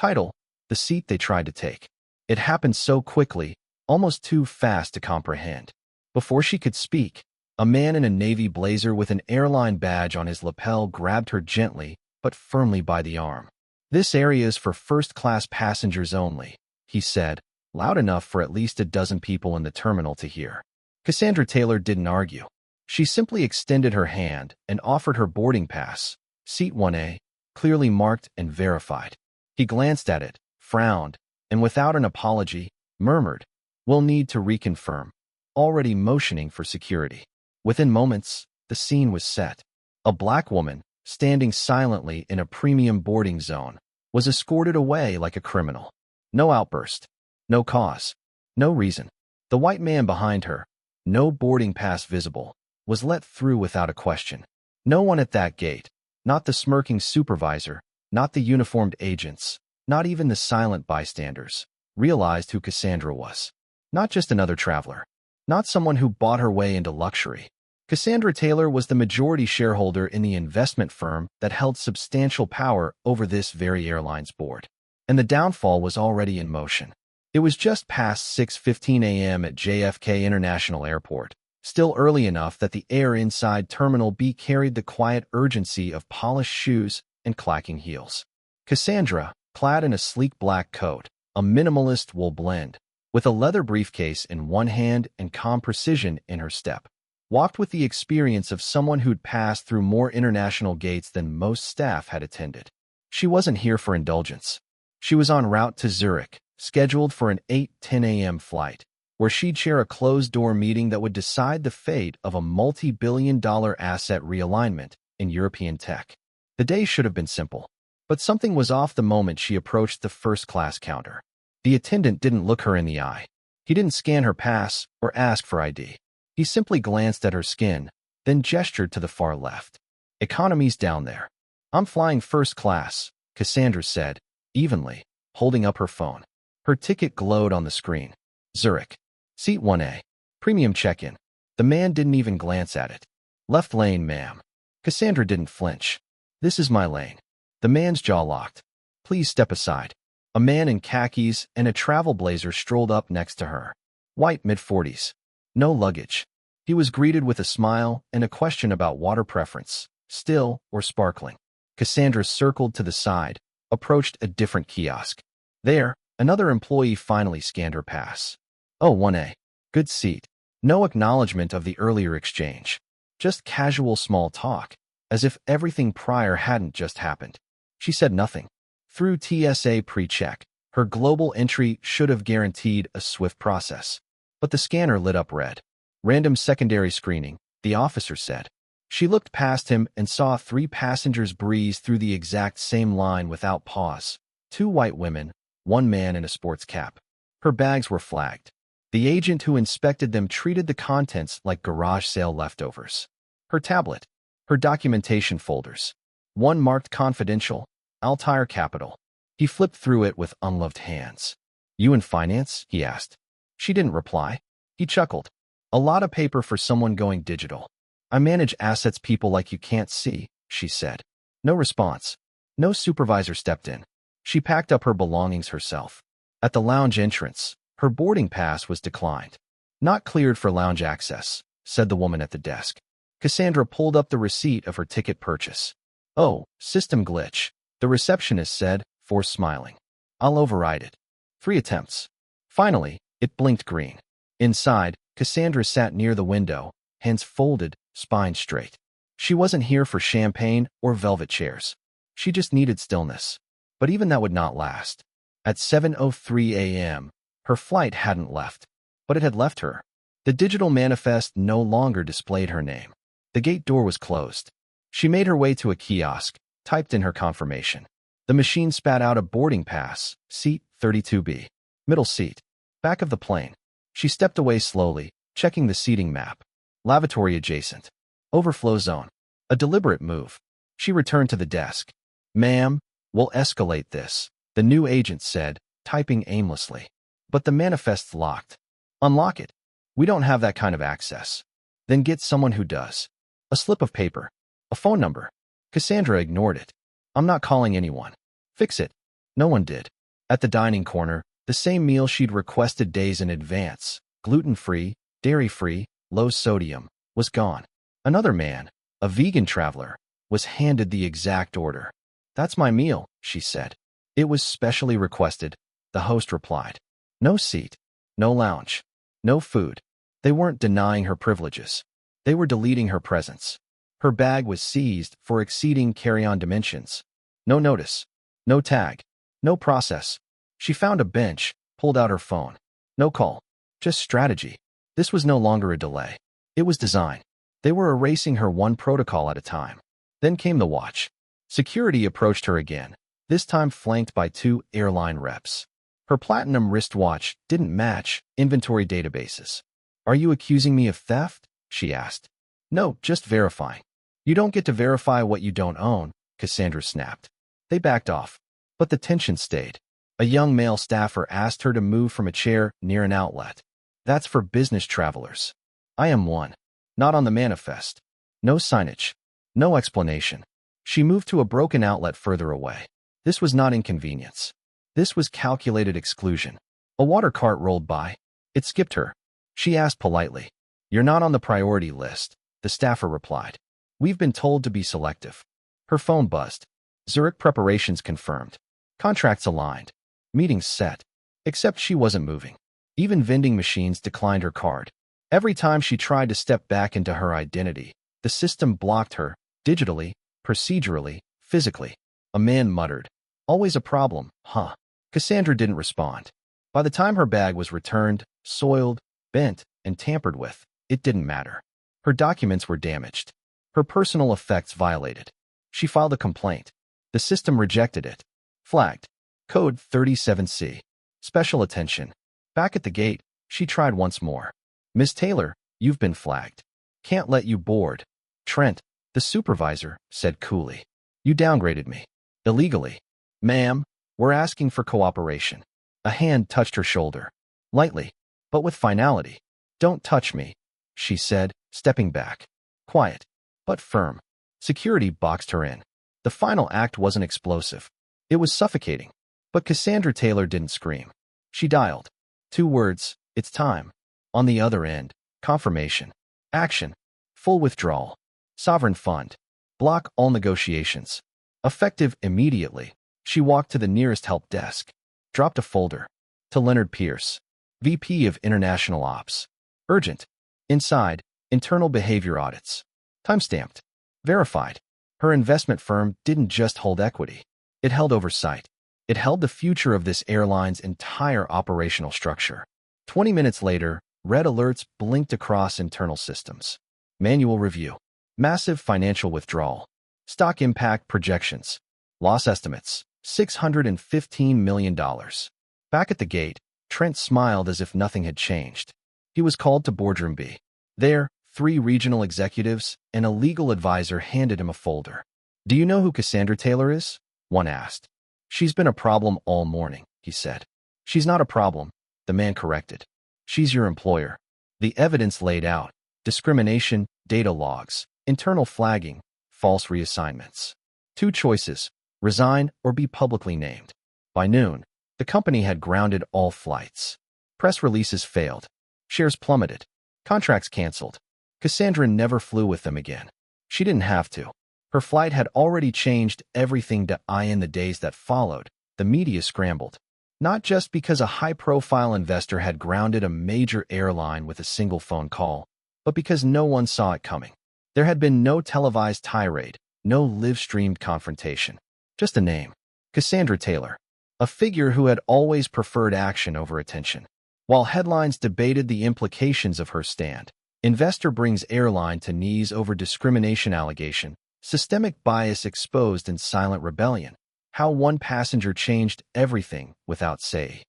Title: The Seat They Tried to Take. It happened so quickly, almost too fast to comprehend. Before she could speak, a man in a navy blazer with an airline badge on his lapel grabbed her gently but firmly by the arm. "This area is for first-class passengers only," he said, loud enough for at least a dozen people in the terminal to hear. Cassandra Taylor didn't argue. She simply extended her hand and offered her boarding pass, Seat 1A, clearly marked and verified. He glanced at it, frowned, and without an apology, murmured, "We'll need to reconfirm," already motioning for security. Within moments, the scene was set. A black woman, standing silently in a premium boarding zone, was escorted away like a criminal. No outburst. No cause. No reason. The white man behind her, no boarding pass visible, was let through without a question. No one at that gate, not the smirking supervisor, not the uniformed agents, not even the silent bystanders, realized who Cassandra was. Not just another traveler. Not someone who bought her way into luxury. Cassandra Taylor was the majority shareholder in the investment firm that held substantial power over this very airline's board. And the downfall was already in motion. It was just past 6:15 a.m. at JFK International Airport, still early enough that the air inside Terminal B carried the quiet urgency of polished shoes and clacking heels. Cassandra, clad in a sleek black coat, a minimalist wool blend, with a leather briefcase in one hand and calm precision in her step, walked with the experience of someone who'd passed through more international gates than most staff had attended. She wasn't here for indulgence. She was en route to Zurich, scheduled for an 8:10 a.m. flight, where she'd share a closed-door meeting that would decide the fate of a multi-billion-dollar asset realignment in European tech. The day should have been simple, but something was off the moment she approached the first-class counter. The attendant didn't look her in the eye. He didn't scan her pass or ask for ID. He simply glanced at her skin, then gestured to the far left. "Economy's down there." "I'm flying first class," Cassandra said, evenly, holding up her phone. Her ticket glowed on the screen. "Zurich. Seat 1A. Premium check-in." The man didn't even glance at it. "Left lane, ma'am." Cassandra didn't flinch. "This is my lane." The man's jaw locked. "Please step aside." A man in khakis and a travel blazer strolled up next to her. White, mid-40s. No luggage. He was greeted with a smile and a question about water preference, still or sparkling. Cassandra circled to the side, approached a different kiosk. There, another employee finally scanned her pass. "Oh, 1A. Good seat." No acknowledgement of the earlier exchange. Just casual small talk, as if everything prior hadn't just happened. She said nothing. Through TSA pre-check, her global entry should have guaranteed a swift process. But the scanner lit up red. "Random secondary screening," the officer said. She looked past him and saw 3 passengers breeze through the exact same line without pause. 2 white women, 1 man in a sports cap. Her bags were flagged. The agent who inspected them treated the contents like garage sale leftovers. Her tablet, her documentation folders. One marked confidential, Altair Capital. He flipped through it with unloved hands. "You in finance?" he asked. She didn't reply. He chuckled. "A lot of paper for someone going digital." "I manage assets people like you can't see," she said. No response. No supervisor stepped in. She packed up her belongings herself. At the lounge entrance, her boarding pass was declined. "Not cleared for lounge access," said the woman at the desk. Cassandra pulled up the receipt of her ticket purchase. "Oh, system glitch," the receptionist said, forced smiling. "I'll override it." 3 attempts. Finally, it blinked green. Inside, Cassandra sat near the window, hands folded, spine straight. She wasn't here for champagne or velvet chairs. She just needed stillness. But even that would not last. At 7:03 a.m., her flight hadn't left. But it had left her. The digital manifest no longer displayed her name. The gate door was closed. She made her way to a kiosk, typed in her confirmation. The machine spat out a boarding pass, seat 32B. Middle seat. Back of the plane. She stepped away slowly, checking the seating map. Lavatory adjacent. Overflow zone. A deliberate move. She returned to the desk. "Ma'am, we'll escalate this," the new agent said, typing aimlessly. "But the manifest's locked." "Unlock it." "We don't have that kind of access." "Then get someone who does." A slip of paper. A phone number. Cassandra ignored it. "I'm not calling anyone." "Fix it." No one did. At the dining corner, the same meal she'd requested days in advance, gluten-free, dairy-free, low sodium, was gone. Another man, a vegan traveler, was handed the exact order. "That's my meal," she said. "It was specially requested," the host replied. No seat, no lounge, no food. They weren't denying her privileges. They were deleting her presence. Her bag was seized for exceeding carry-on dimensions. No notice, no tag, no process. She found a bench, pulled out her phone. No call, just strategy. This was no longer a delay. It was design. They were erasing her one protocol at a time. Then came the watch. Security approached her again, this time flanked by 2 airline reps. Her platinum wristwatch didn't match inventory databases. "Are you accusing me of theft?" she asked. "No, just verifying." "You don't get to verify what you don't own," Cassandra snapped. They backed off, but the tension stayed. A young male staffer asked her to move from a chair near an outlet. "That's for business travelers. I am one." Not on the manifest. No signage. No explanation. She moved to a broken outlet further away. This was not inconvenience. This was calculated exclusion. A water cart rolled by. It skipped her. She asked politely. "You're not on the priority list," the staffer replied. "We've been told to be selective." Her phone buzzed. Zurich preparations confirmed. Contracts aligned. Meetings set. Except she wasn't moving. Even vending machines declined her card. Every time she tried to step back into her identity, the system blocked her, digitally, procedurally, physically. A man muttered, "Always a problem, huh?" Cassandra didn't respond. By the time her bag was returned, soiled, bent, and tampered with, it didn't matter. Her documents were damaged. Her personal effects violated. She filed a complaint. The system rejected it. Flagged. Code 37C. Special attention. Back at the gate, she tried once more. "Miss Taylor, you've been flagged. Can't let you board." Trent, the supervisor, said coolly. "You downgraded me. Illegally." "Ma'am, we're asking for cooperation." A hand touched her shoulder. Lightly, but with finality. "Don't touch me," she said, stepping back. Quiet, but firm. Security boxed her in. The final act wasn't explosive. It was suffocating. But Cassandra Taylor didn't scream. She dialed. 2 words, "It's time." On the other end, confirmation. Action. Full withdrawal. Sovereign fund. Block all negotiations. Effective immediately. She walked to the nearest help desk. Dropped a folder. To Leonard Pierce, VP of International Ops. Urgent. Inside, internal behavior audits. Timestamped. Verified. Her investment firm didn't just hold equity. It held oversight. It held the future of this airline's entire operational structure. 20 minutes later, red alerts blinked across internal systems. Manual review. Massive financial withdrawal. Stock impact projections. Loss estimates. $615 million. Back at the gate, Trent smiled as if nothing had changed. He was called to Boardroom B. There, 3 regional executives and a legal advisor handed him a folder. "Do you know who Cassandra Taylor is?" one asked. "She's been a problem all morning," he said. "She's not a problem," the man corrected. "She's your employer." The evidence laid out: discrimination, data logs, internal flagging, false reassignments. 2 choices: resign or be publicly named. By noon, the company had grounded all flights. Press releases failed. Shares plummeted. Contracts canceled. Cassandra never flew with them again. She didn't have to. Her flight had already changed everything in the days that followed. The media scrambled. Not just because a high-profile investor had grounded a major airline with a single phone call, but because no one saw it coming. There had been no televised tirade, no live-streamed confrontation. Just a name. Cassandra Taylor. A figure who had always preferred action over attention. While headlines debated the implications of her stand, investor brings airline to knees over discrimination allegation, systemic bias exposed in silent rebellion. How one passenger changed everything without say.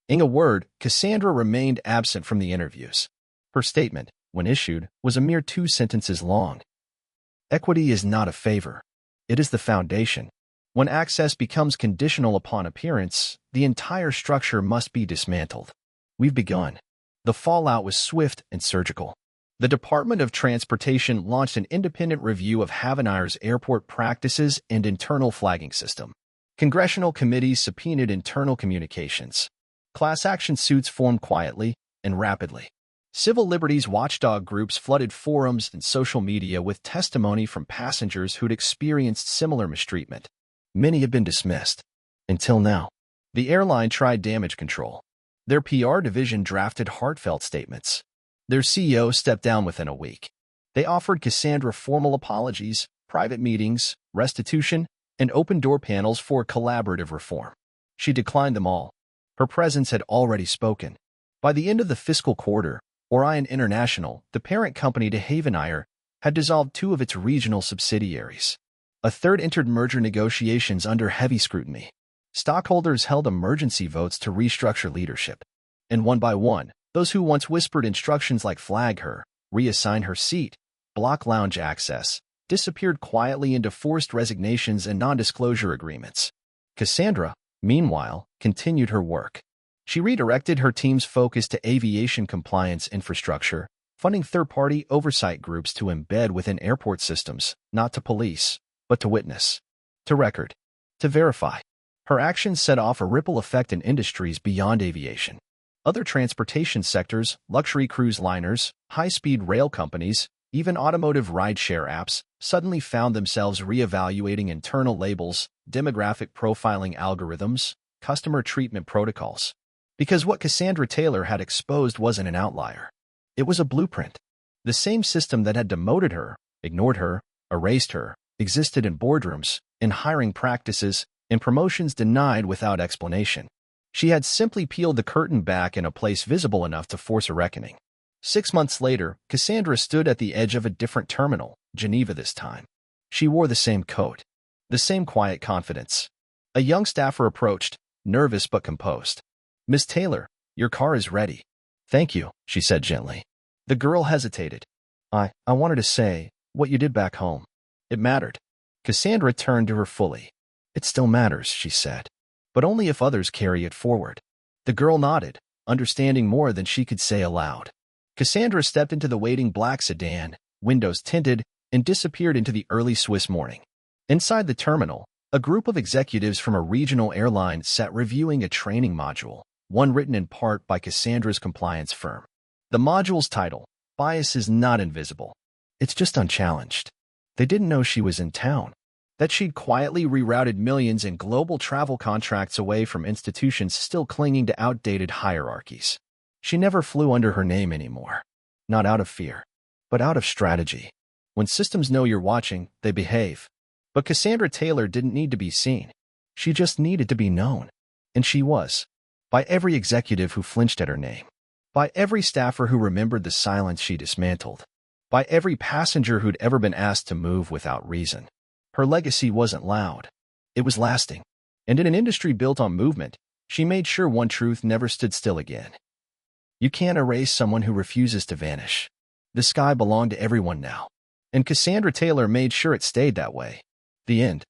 In a word, Cassandra remained absent from the interviews. Her statement, when issued, was a mere 2 sentences long. Equity is not a favor. It is the foundation. When access becomes conditional upon appearance, the entire structure must be dismantled. We've begun. The fallout was swift and surgical. The Department of Transportation launched an independent review of Havanair's airport practices and internal flagging system. Congressional committees subpoenaed internal communications. Class action suits formed quietly and rapidly. Civil liberties watchdog groups flooded forums and social media with testimony from passengers who'd experienced similar mistreatment. Many had been dismissed. Until now. The airline tried damage control. Their PR division drafted heartfelt statements. Their CEO stepped down within a week. They offered Cassandra formal apologies, private meetings, restitution, and open-door panels for collaborative reform. She declined them all. Her presence had already spoken. By the end of the fiscal quarter, Orion International, the parent company to Havenire, had dissolved 2 of its regional subsidiaries. A third entered merger negotiations under heavy scrutiny. Stockholders held emergency votes to restructure leadership. And one by one, those who once whispered instructions like flag her, reassign her seat, block lounge access, disappeared quietly into forced resignations and non-disclosure agreements. Cassandra, meanwhile, continued her work. She redirected her team's focus to aviation compliance infrastructure, funding third-party oversight groups to embed within airport systems, not to police, but to witness, to record, to verify. Her actions set off a ripple effect in industries beyond aviation. Other transportation sectors, luxury cruise liners, high-speed rail companies, even automotive rideshare apps, suddenly found themselves reevaluating internal labels, demographic profiling algorithms, customer treatment protocols. Because what Cassandra Taylor had exposed wasn't an outlier. It was a blueprint. The same system that had demoted her, ignored her, erased her, existed in boardrooms, in hiring practices, in promotions denied without explanation. She had simply peeled the curtain back in a place visible enough to force a reckoning. 6 months later, Cassandra stood at the edge of a different terminal, Geneva this time. She wore the same coat, the same quiet confidence. A young staffer approached, nervous but composed. "Miss Taylor, your car is ready." "Thank you," she said gently. The girl hesitated. I wanted to say, what you did back home. It mattered." Cassandra turned to her fully. "It still matters," she said. "But only if others carry it forward." The girl nodded, understanding more than she could say aloud. Cassandra stepped into the waiting black sedan, windows tinted, and disappeared into the early Swiss morning. Inside the terminal, a group of executives from a regional airline sat reviewing a training module, one written in part by Cassandra's compliance firm. The module's title, "Bias is Not Invisible. It's Just Unchallenged." They didn't know she was in town, that she'd quietly rerouted millions in global travel contracts away from institutions still clinging to outdated hierarchies. She never flew under her name anymore. Not out of fear, but out of strategy. When systems know you're watching, they behave. But Cassandra Taylor didn't need to be seen. She just needed to be known. And she was. By every executive who flinched at her name. By every staffer who remembered the silence she dismantled. By every passenger who'd ever been asked to move without reason. Her legacy wasn't loud. It was lasting. And in an industry built on movement, she made sure one truth never stood still again. You can't erase someone who refuses to vanish. The sky belonged to everyone now. And Cassandra Taylor made sure it stayed that way. The end.